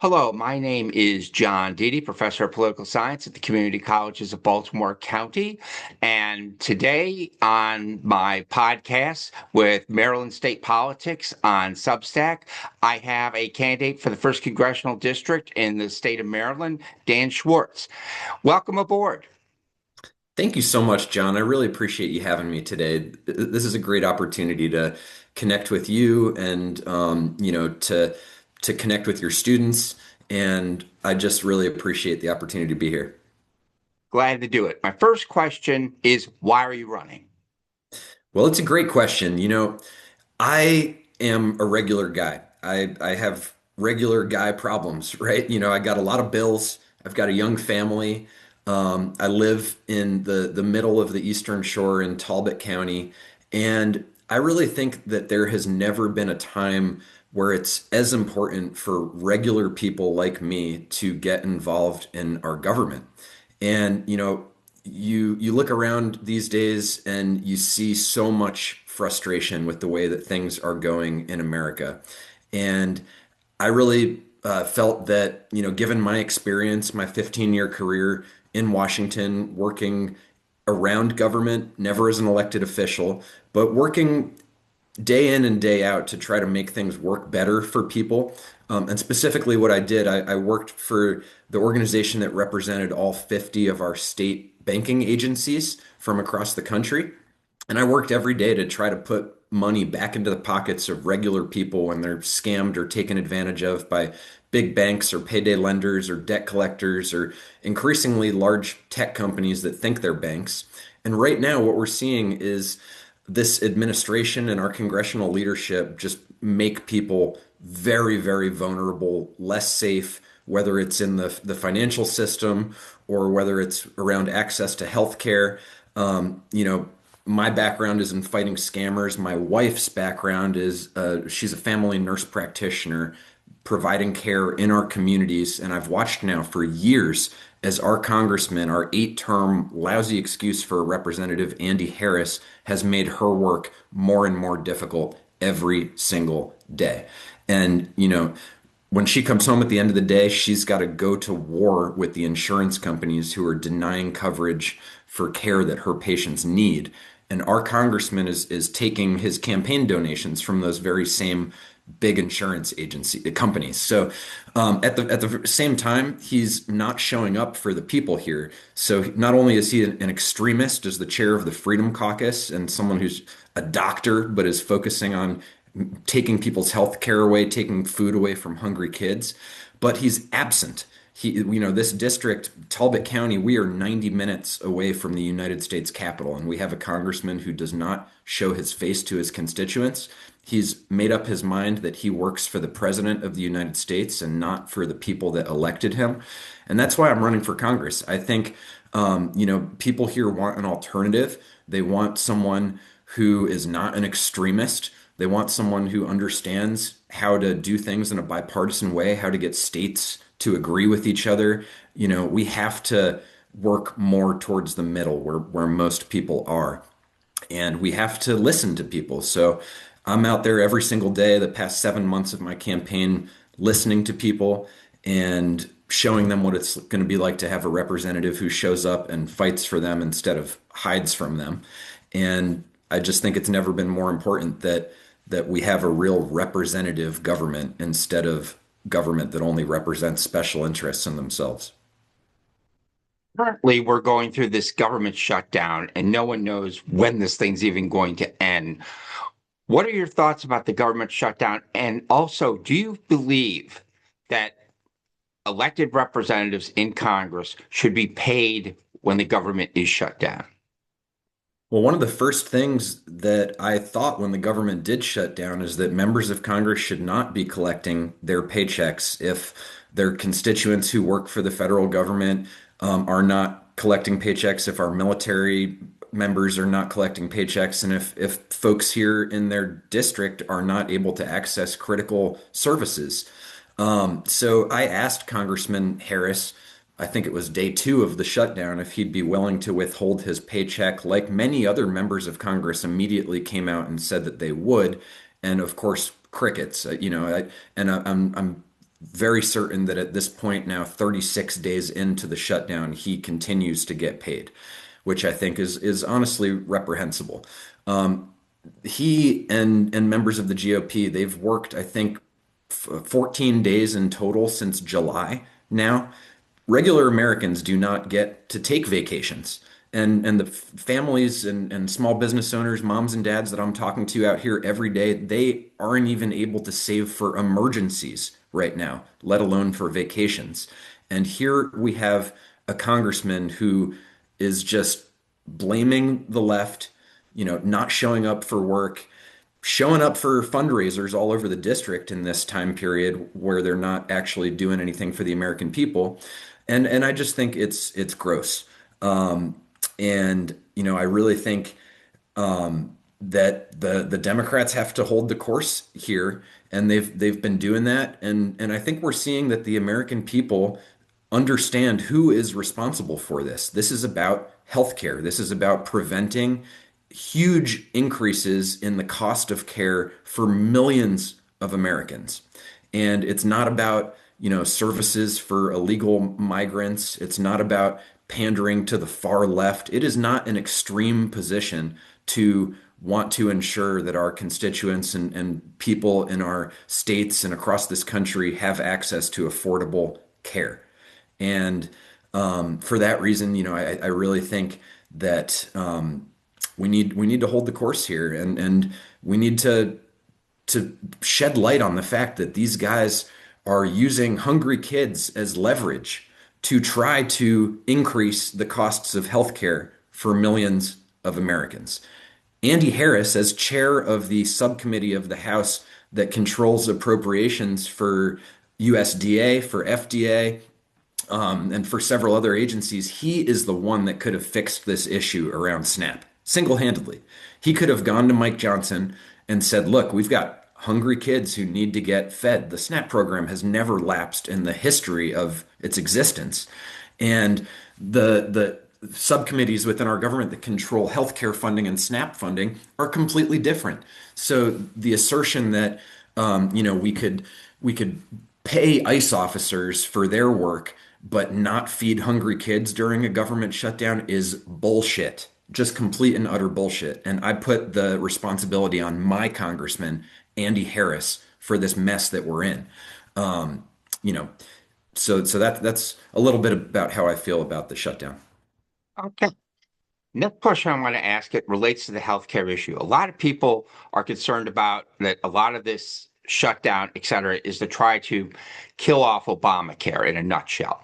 Hello, my name is John Deedy, professor of political science at the community colleges of Baltimore County. And today on my podcast with Maryland State Politics on Substack, I have a candidate for the first congressional district in the state of Maryland, Dan Schwartz. Welcome aboard. Thank you so much, John. I really appreciate you having me today. This is a great opportunity to connect with you and to connect with your students. And I just really appreciate the opportunity to be here. Glad to do it. My first question is, why are you running? Well, it's a great question. I am a regular guy. I have regular guy problems, right? I got a lot of bills. I've got a young family. I live in the middle of the Eastern Shore in Talbot County, and I really think that there has never been a time where it's as important for regular people like me to get involved in our government. And you look around these days and you see so much frustration with the way that things are going in America. And I really felt that, given my experience, my 15-year career in Washington, working around government, never as an elected official, but working day in and day out to try to make things work better for people. And specifically, what I did, I worked for the organization that represented all 50 of our state banking agencies from across the country. And I worked every day to try to put money back into the pockets of regular people when they're scammed or taken advantage of by big banks or payday lenders or debt collectors or increasingly large tech companies that think they're banks. And right now, what we're seeing is this administration and our congressional leadership just make people very, very vulnerable, less safe, whether it's in the financial system or whether it's around access to health care. My background is in fighting scammers. My wife's background is she's a family nurse practitioner providing care in our communities. And I've watched now for years as our congressman, our 8-term lousy excuse for Representative Andy Harris, has made her work more and more difficult every single day. And, when she comes home at the end of the day, she's got to go to war with the insurance companies who are denying coverage for care that her patients need. And our congressman is taking his campaign donations from those very same big insurance agency companies. So at the same time, he's not showing up for the people here. So not only is he an extremist as the chair of the Freedom Caucus and someone who's a doctor, but is focusing on taking people's health care away, taking food away from hungry kids, but he's absent. This district, Talbot County, we are 90 minutes away from the United States Capitol, and we have a congressman who does not show his face to his constituents. He's made up his mind that he works for the president of the United States and not for the people that elected him. And that's why I'm running for Congress. I think, people here want an alternative. They want someone who is not an extremist. They want someone who understands how to do things in a bipartisan way, how to get states to agree with each other. We have to work more towards the middle where most people are. And we have to listen to people. So I'm out there every single day, the past 7 months of my campaign, listening to people and showing them what it's going to be like to have a representative who shows up and fights for them instead of hides from them. And I just think it's never been more important that we have a real representative government instead of government that only represents special interests in themselves. Currently, we're going through this government shutdown, and no one knows when this thing's even going to end. What are your thoughts about the government shutdown? And also, do you believe that elected representatives in Congress should be paid when the government is shut down? Well, one of the first things that I thought when the government did shut down is that members of Congress should not be collecting their paychecks if their constituents who work for the federal government are not collecting paychecks, if our military members are not collecting paychecks, and if folks here in their district are not able to access critical services. So I asked Congressman Harris, I think it was day 2 of the shutdown, if he'd be willing to withhold his paycheck. Like many other members of Congress immediately came out and said that they would. And of course, crickets, I'm very certain that at this point now, 36 days into the shutdown, he continues to get paid, which I think is honestly reprehensible. Um, he and members of the GOP, they've worked, I think, 14 days in total since July now. Regular Americans do not get to take vacations. And the families and small business owners, moms and dads that I'm talking to out here every day, they aren't even able to save for emergencies right now, let alone for vacations. And here we have a congressman who is just blaming the left, not showing up for work, showing up for fundraisers all over the district in this time period where they're not actually doing anything for the American people. And I just think it's gross. And I really think that the Democrats have to hold the course here, and they've been doing that. And I think we're seeing that the American people understand who is responsible for this. This is about healthcare. This is about preventing huge increases in the cost of care for millions of Americans. And it's not about, services for illegal migrants. It's not about pandering to the far left. It is not an extreme position to want to ensure that our constituents and people in our states and across this country have access to affordable care. And for that reason, I really think that we need to hold the course here, and we need to shed light on the fact that these guys are using hungry kids as leverage to try to increase the costs of healthcare for millions of Americans. Andy Harris, as chair of the subcommittee of the House that controls appropriations for USDA, for FDA, and for several other agencies, he is the one that could have fixed this issue around SNAP single-handedly. He could have gone to Mike Johnson and said, look, we've got hungry kids who need to get fed. The SNAP program has never lapsed in the history of its existence. And the subcommittees within our government that control healthcare funding and SNAP funding are completely different. So the assertion that we could pay ICE officers for their work but not feed hungry kids during a government shutdown is bullshit. Just complete and utter bullshit. And I put the responsibility on my congressman, Andy Harris, for this mess that we're in. Um, you know, so that's a little bit about how I feel about the shutdown. Okay. Next question I want to ask, it relates to the healthcare issue. A lot of people are concerned about that a lot of this shutdown, et cetera, is to try to kill off Obamacare in a nutshell.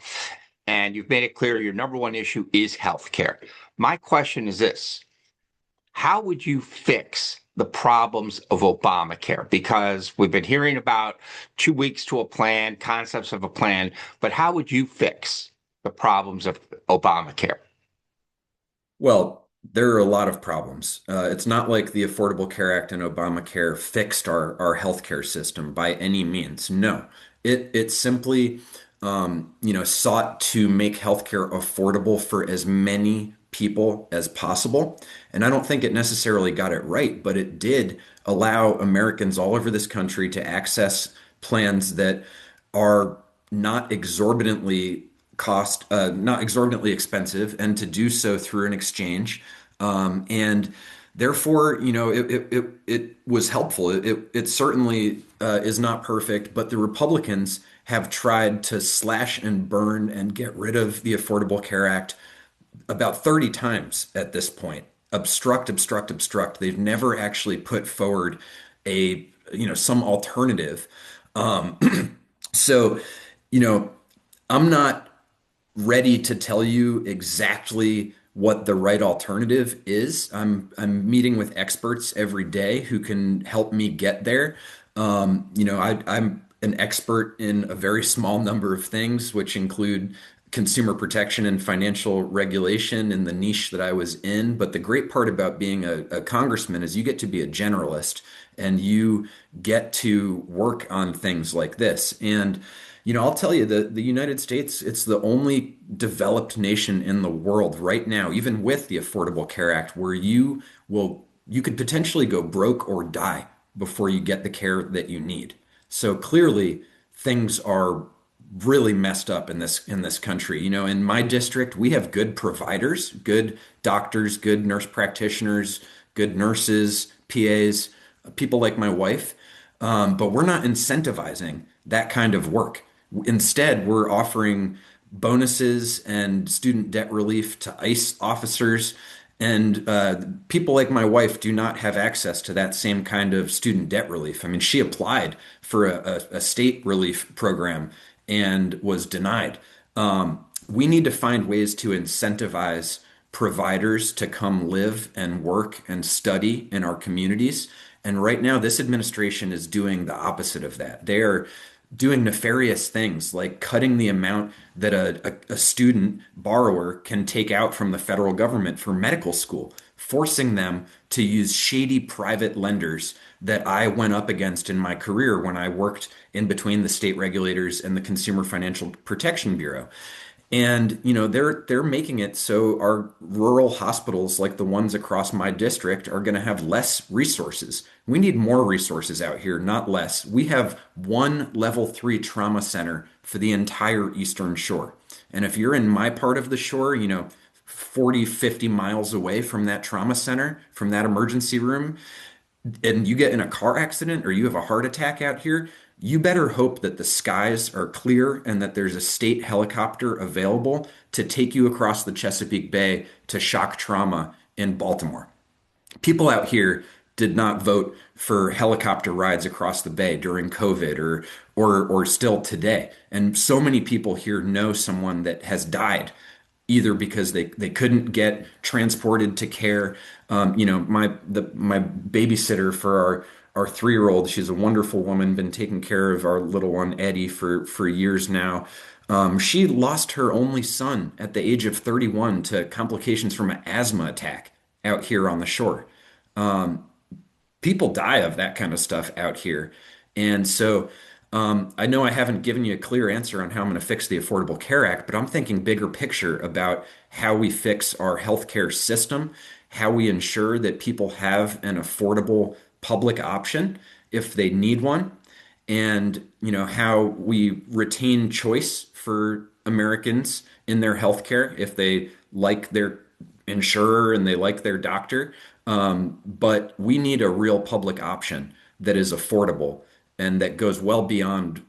And you've made it clear your number one issue is healthcare. My question is this: how would you fix the problems of Obamacare? Because we've been hearing about 2 weeks to a plan, concepts of a plan, but how would you fix the problems of Obamacare? Well, there are a lot of problems. It's not like the Affordable Care Act and Obamacare fixed our healthcare system by any means. No, it simply sought to make healthcare affordable for as many people as possible. And I don't think it necessarily got it right, but it did allow Americans all over this country to access plans that are not exorbitantly not exorbitantly expensive, and to do so through an exchange. And therefore, it was helpful. It certainly is not perfect, but the Republicans have tried to slash and burn and get rid of the Affordable Care Act about 30 times at this point. Obstruct, obstruct, obstruct. They've never actually put forward some alternative. Um, so, I'm not ready to tell you exactly what the right alternative is. I'm meeting with experts every day who can help me get there. I'm an expert in a very small number of things, which include consumer protection and financial regulation in the niche that I was in. But the great part about being a congressman is you get to be a generalist and you get to work on things like this. And I'll tell you that the United States, it's the only developed nation in the world right now, even with the Affordable Care Act, where you could potentially go broke or die before you get the care that you need. So clearly, things are really messed up in this country. You know, in my district, we have good providers, good doctors, good nurse practitioners, good nurses, PAs, people like my wife, but we're not incentivizing that kind of work. Instead, we're offering bonuses and student debt relief to ICE officers. And people like my wife do not have access to that same kind of student debt relief. I mean, she applied for a state relief program and was denied. We need to find ways to incentivize providers to come live and work and study in our communities. And right now, this administration is doing the opposite of that. They are doing nefarious things like cutting the amount that a student borrower can take out from the federal government for medical school, forcing them to use shady private lenders that I went up against in my career when I worked in between the state regulators and the Consumer Financial Protection Bureau. And you know they're making it so our rural hospitals like the ones across my district are going to have less resources. We need more resources out here, not less. We have one level 3 trauma center for the entire Eastern Shore. And if you're in my part of the shore, you know, 40, 50 miles away from that trauma center, from that emergency room, and you get in a car accident or you have a heart attack out here, you better hope that the skies are clear and that there's a state helicopter available to take you across the Chesapeake Bay to shock trauma in Baltimore. People out here did not vote for helicopter rides across the bay during COVID or still today. And so many people here know someone that has died either because they couldn't get transported to care. You know, my babysitter for our 3-year-old, she's a wonderful woman, been taking care of our little one Eddie for years now. She lost her only son at the age of 31 to complications from an asthma attack out here on the shore. People die of that kind of stuff out here. And so I know I haven't given you a clear answer on how I'm going to fix the Affordable Care Act, but I'm thinking bigger picture about how we fix our healthcare system, how we ensure that people have an affordable public option if they need one, and you know how we retain choice for Americans in their healthcare if they like their insurer and they like their doctor. But we need a real public option that is affordable and that goes well beyond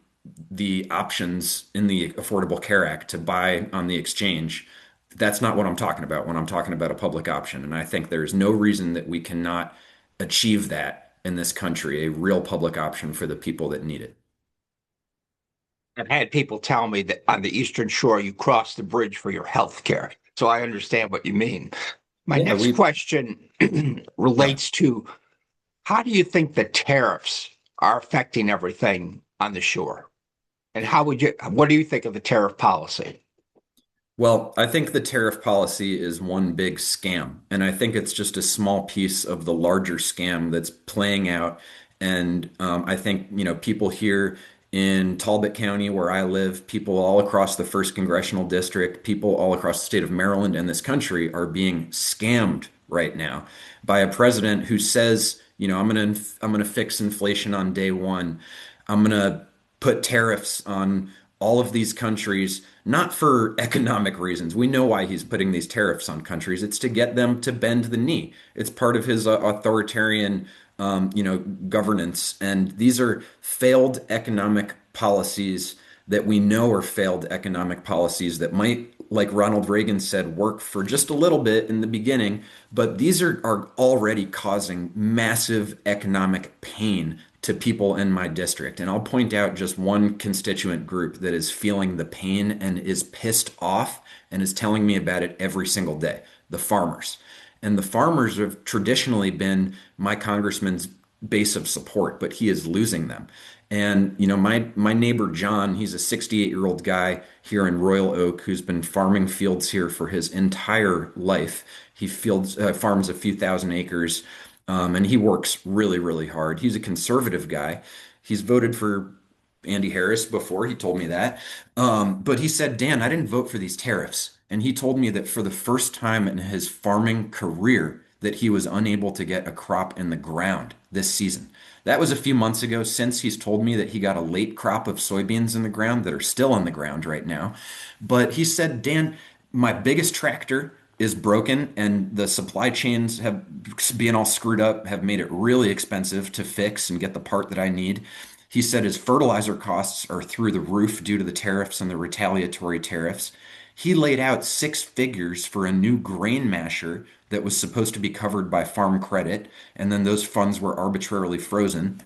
the options in the Affordable Care Act to buy on the exchange. That's not what I'm talking about when I'm talking about a public option. And I think there's no reason that we cannot achieve that in this country, a real public option for the people that need it. I've had people tell me that on the Eastern Shore, you cross the bridge for your health care. So I understand what you mean. My Yeah, next we, question yeah. relates to how do you think the tariffs are affecting everything on the shore? And what do you think of the tariff policy? Well, I think the tariff policy is one big scam, and I think it's just a small piece of the larger scam that's playing out. And I think, you know, people here in Talbot County, where I live, people all across the first congressional district, people all across the state of Maryland and this country are being scammed right now by a president who says, you know, I'm gonna fix inflation on day one. I'm gonna put tariffs on all of these countries, not for economic reasons. We know why he's putting these tariffs on countries. It's to get them to bend the knee. It's part of his authoritarian, you know, governance. And these are failed economic policies that we know are failed economic policies that might, like Ronald Reagan said, work for just a little bit in the beginning, but these are already causing massive economic pain to people in my district. And I'll point out just one constituent group that is feeling the pain and is pissed off and is telling me about it every single day, the farmers. And the farmers have traditionally been my congressman's base of support, but he is losing them. And you know, my neighbor John, he's a 68-year-old guy here in Royal Oak who's been farming fields here for his entire life. He farms a few thousand acres, and he works really, really hard. He's a conservative guy. He's voted for Andy Harris before. He told me that. But he said, Dan, I didn't vote for these tariffs. And he told me that for the first time in his farming career, that he was unable to get a crop in the ground this season. That was a few months ago. Since he's told me that he got a late crop of soybeans in the ground that are still on the ground right now. But he said, Dan, my biggest tractor is broken and the supply chains have being all screwed up have made it really expensive to fix and get the part that I need. He said his fertilizer costs are through the roof due to the tariffs and the retaliatory tariffs. He laid out six figures for a new grain masher that was supposed to be covered by farm credit, and then those funds were arbitrarily frozen.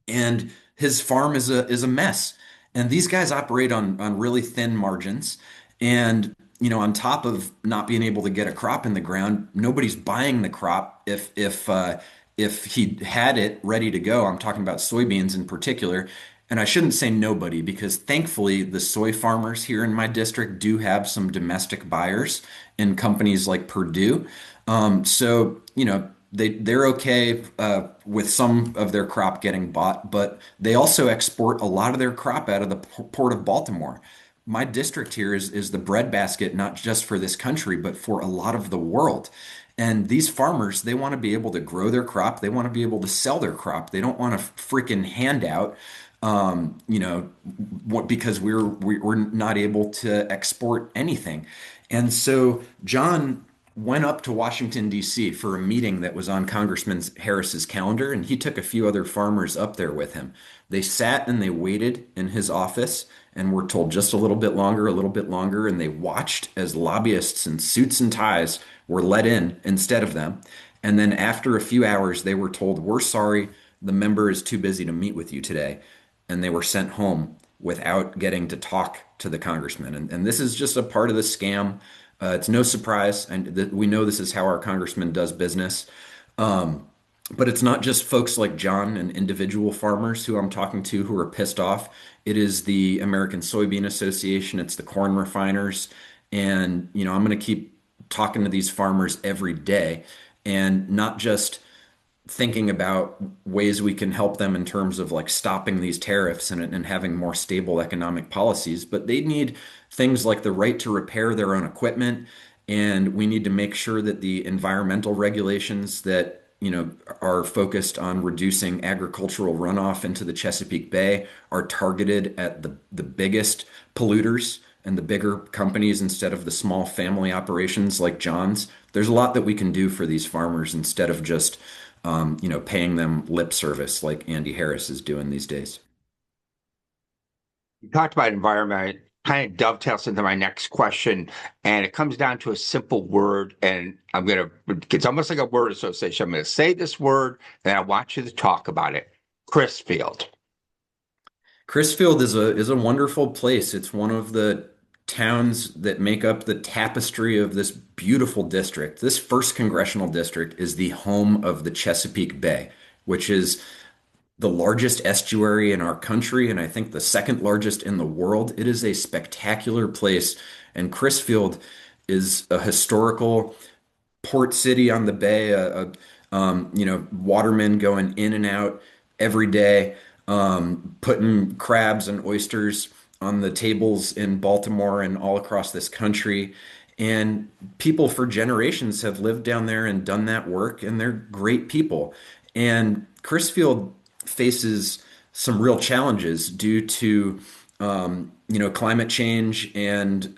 And his farm is a mess. And these guys operate on really thin margins. And on top of not being able to get a crop in the ground, nobody's buying the crop. If he had it ready to go, I'm talking about soybeans in particular. And I shouldn't say nobody because thankfully the soy farmers here in my district do have some domestic buyers in companies like Purdue. So they're okay with some of their crop getting bought, but they also export a lot of their crop out of the port of Baltimore. My district here is the breadbasket, not just for this country, but for a lot of the world. And these farmers, they want to be able to grow their crop. They want to be able to sell their crop. They don't want a freaking handout, because we're not able to export anything. And so John went up to Washington, D.C. for a meeting that was on Congressman Harris's calendar, and he took a few other farmers up there with him. They sat and they waited in his office and were told just a little bit longer, and they watched as lobbyists in suits and ties were let in instead of them. And then after a few hours, they were told, "We're sorry, the member is too busy to meet with you today." And they were sent home without getting to talk to the congressman. And this is just a part of the scam. It's no surprise, and we know this is how our congressman does business. But it's not just folks like John and individual farmers who I'm talking to who are pissed off. It is the American Soybean Association, it's the corn refiners, and I'm going to keep talking to these farmers every day, and not just thinking about ways we can help them in terms of like stopping these tariffs and having more stable economic policies, but they need things like the right to repair their own equipment. And we need to make sure that the environmental regulations that, are focused on reducing agricultural runoff into the Chesapeake Bay are targeted at the biggest polluters and the bigger companies instead of the small family operations like John's. There's a lot that we can do for these farmers instead of just paying them lip service like Andy Harris is doing these days. You talked about environment, kind of dovetails into my next question, and it comes down to a simple word, and it's almost like a word association. I'm gonna say this word, and I want you to talk about it. Crisfield. Crisfield is a wonderful place. It's one of the towns that make up the tapestry of this beautiful district. This first congressional district is the home of the Chesapeake Bay, which is the largest estuary in our country, and I think the second largest in the world. It is a spectacular place, and Crisfield is a historical port city on the bay, watermen going in and out every day, putting crabs and oysters on the tables in Baltimore and all across this country. And people for generations have lived down there and done that work, and they're great people. And Crisfield faces some real challenges due to climate change, and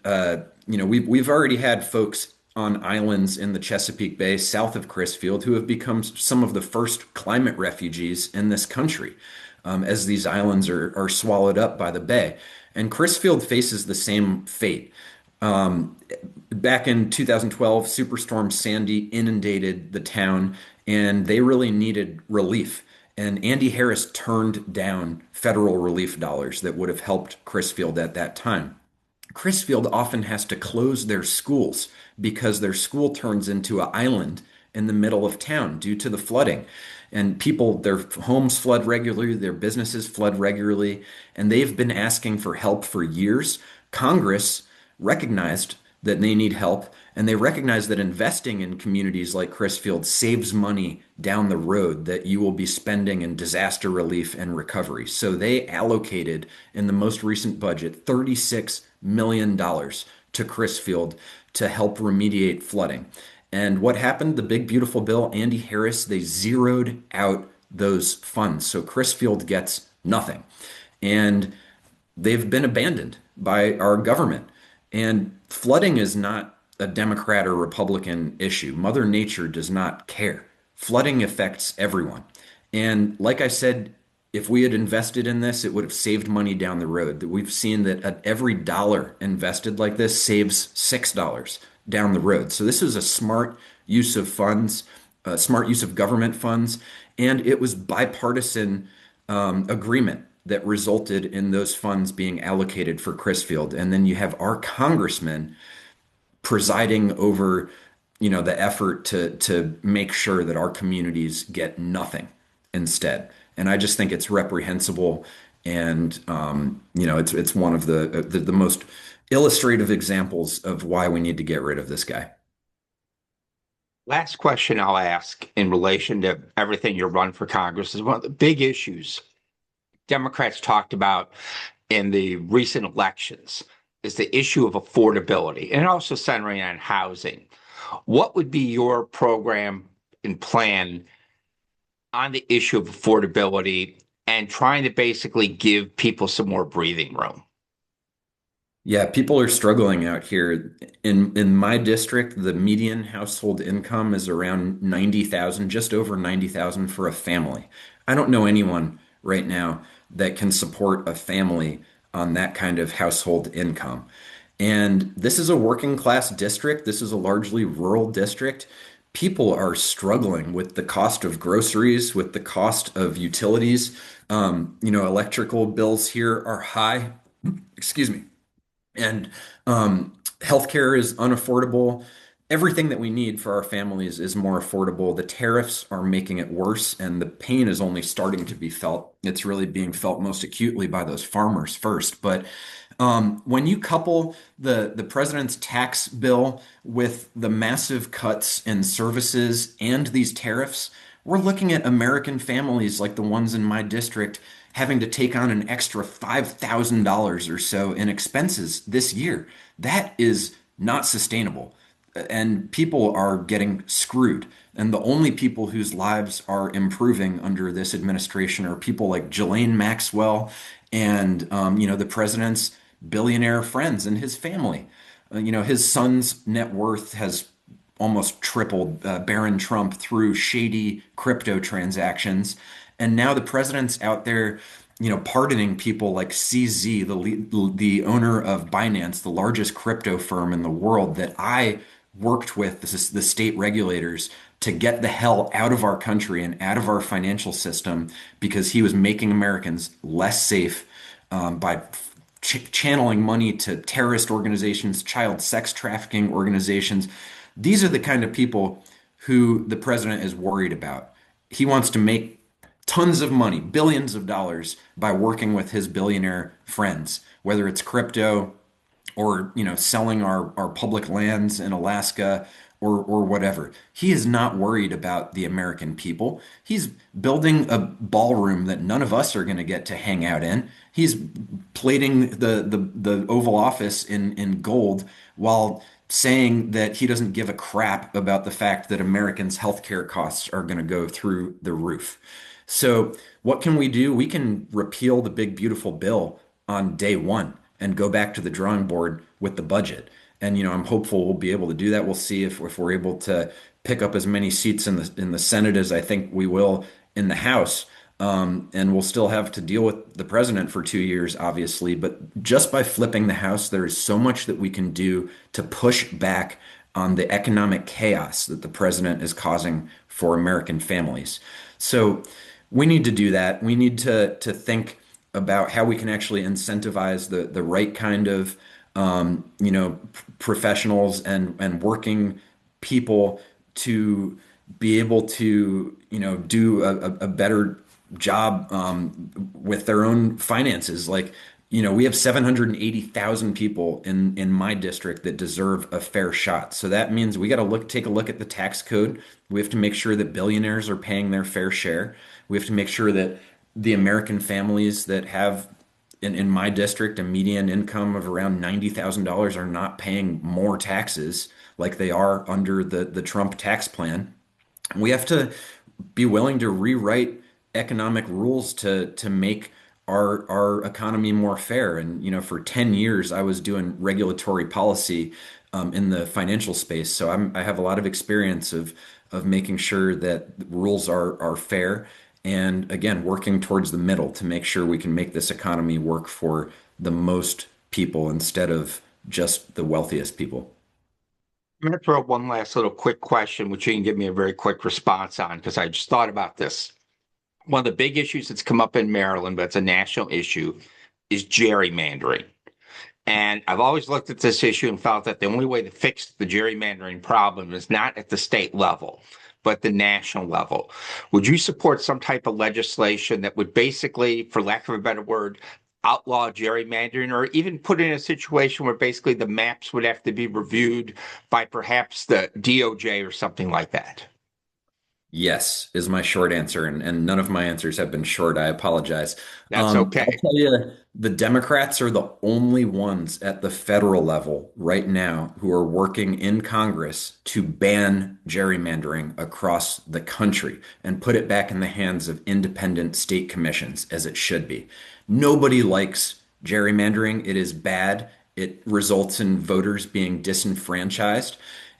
we've already had folks on islands in the Chesapeake Bay south of Crisfield who have become some of the first climate refugees in this country, as these islands are swallowed up by the bay. And Crisfield faces the same fate. Back in 2012, Superstorm Sandy inundated the town, and they really needed relief. And Andy Harris turned down federal relief dollars that would have helped Crisfield at that time. Crisfield often has to close their schools because their school turns into an island in the middle of town due to the flooding. And people, their homes flood regularly, their businesses flood regularly, and they've been asking for help for years. Congress recognized that they need help, and they recognize that investing in communities like Crisfield saves money down the road that you will be spending in disaster relief and recovery. So they allocated in the most recent budget $36 million to Crisfield to help remediate flooding. And what happened? The big beautiful bill, Andy Harris, they zeroed out those funds. So Crisfield gets nothing. And they've been abandoned by our government. And flooding is not a Democrat or Republican issue. Mother Nature does not care. Flooding affects everyone. And like I said, if we had invested in this, it would have saved money down the road. We've seen that at every dollar invested like this saves $6 down the road. So this is a smart use of funds, a smart use of government funds, and it was bipartisan agreement that resulted in those funds being allocated for Crisfield. And then you have our congressman presiding over, the effort to make sure that our communities get nothing instead. And I just think it's reprehensible, and it's one of the most illustrative examples of why we need to get rid of this guy. Last question I'll ask in relation to everything you're running for Congress is one of the big issues Democrats talked about in the recent elections is the issue of affordability and also centering on housing. What would be your program and plan on the issue of affordability and trying to basically give people some more breathing room? Yeah, people are struggling out here. In my district, the median household income is around 90,000, just over 90,000 for a family. I don't know anyone right now that can support a family on that kind of household income. And this is a working class district. This is a largely rural district. People are struggling with the cost of groceries, with the cost of utilities. Electrical bills here are high. Excuse me. And healthcare is unaffordable. Everything that we need for our families is more affordable. The tariffs are making it worse, and the pain is only starting to be felt. It's really being felt most acutely by those farmers first. But when you couple the president's tax bill with the massive cuts in services and these tariffs, we're looking at American families like the ones in my district having to take on an extra $5,000 or so in expenses this year. That is not sustainable. And people are getting screwed. And the only people whose lives are improving under this administration are people like Ghislaine Maxwell and, the president's billionaire friends and his family. His son's net worth has almost tripled, Barron Trump, through shady crypto transactions. And now the president's out there, pardoning people like CZ, the owner of Binance, the largest crypto firm in the world that I worked with the state regulators to get the hell out of our country and out of our financial system because he was making Americans less safe by channeling money to terrorist organizations, child sex trafficking organizations. These are the kind of people who the president is worried about. He wants to make tons of money, billions of dollars, by working with his billionaire friends, whether it's crypto or selling our public lands in Alaska or whatever. He is not worried about the American people. He's building a ballroom that none of us are going to get to hang out in. He's plating the Oval Office in gold while saying that he doesn't give a crap about the fact that Americans' healthcare costs are going to go through the roof. So what can we do? We can repeal the big beautiful bill on day one and go back to the drawing board with the budget. And I'm hopeful we'll be able to do that. We'll see if we're able to pick up as many seats in the Senate as I think we will in the House. And we'll still have to deal with the president for 2 years, obviously. But just by flipping the House, there is so much that we can do to push back on the economic chaos that the president is causing for American families. So we need to do that. We need to think about how we can actually incentivize the right kind of professionals and working people to be able to do a better job with their own finances. Like we have 780,000 people in my district that deserve a fair shot. So that means we got to take a look at the tax code. We have to make sure that billionaires are paying their fair share. We have to make sure that the American families that have in my district a median income of around $90,000 are not paying more taxes like they are under the Trump tax plan. We have to be willing to rewrite economic rules to make our economy more fair. And for 10 years, I was doing regulatory policy in the financial space, so I have a lot of experience of making sure that rules are fair, and again, working towards the middle to make sure we can make this economy work for the most people instead of just the wealthiest people. I'm going to throw one last little quick question, which you can give me a very quick response on, because I just thought about this. One of the big issues that's come up in Maryland, but it's a national issue, is gerrymandering. And I've always looked at this issue and felt that the only way to fix the gerrymandering problem is not at the state level, but the national level. Would you support some type of legislation that would basically, for lack of a better word, outlaw gerrymandering, or even put in a situation where basically the maps would have to be reviewed by perhaps the DOJ or something like that? Yes, is my short answer, and none of my answers have been short. I apologize. That's I'll okay. tell you, the Democrats are the only ones at the federal level right now who are working in Congress to ban gerrymandering across the country and put it back in the hands of independent state commissions, as it should be. Nobody likes gerrymandering. It is bad. It results in voters being disenfranchised.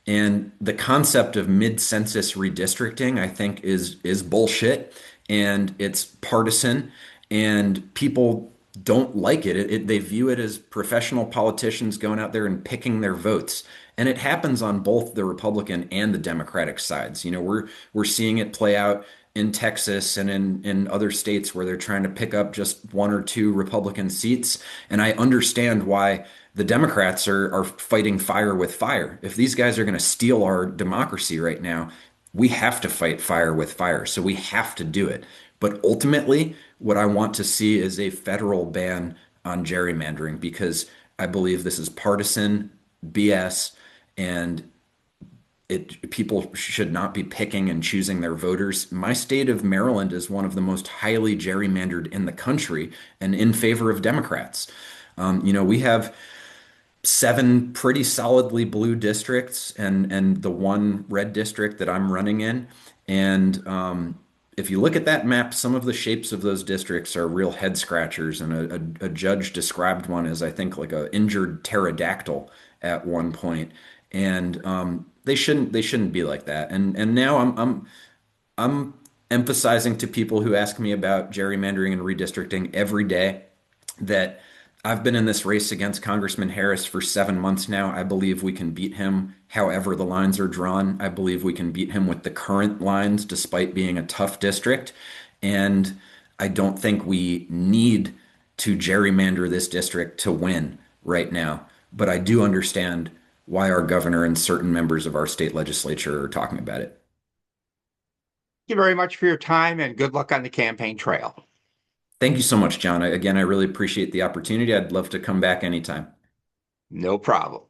And the concept of mid-census redistricting, I think, is bullshit, and it's partisan, and people don't like it. They view it as professional politicians going out there and picking their votes. And it happens on both the Republican and the Democratic sides. We're seeing it play out in Texas and in other states where they're trying to pick up just one or two Republican seats. And I understand why the Democrats are fighting fire with fire. If these guys are going to steal our democracy right now, we have to fight fire with fire. So we have to do it. But ultimately, what I want to see is a federal ban on gerrymandering because I believe this is partisan BS, and people should not be picking and choosing their voters. My state of Maryland is one of the most highly gerrymandered in the country and in favor of Democrats. We have seven pretty solidly blue districts and the one red district that I'm running in. And if you look at that map, some of the shapes of those districts are real head scratchers. And a judge described one as, I think, like a injured pterodactyl at one point. And they shouldn't be like that. And now I'm emphasizing to people who ask me about gerrymandering and redistricting every day that I've been in this race against Congressman Harris for 7 months now. I believe we can beat him however the lines are drawn. I believe we can beat him with the current lines, despite being a tough district. And I don't think we need to gerrymander this district to win right now. But I do understand why our governor and certain members of our state legislature are talking about it. Thank you very much for your time and good luck on the campaign trail. Thank you so much, John. Again, I really appreciate the opportunity. I'd love to come back anytime. No problem.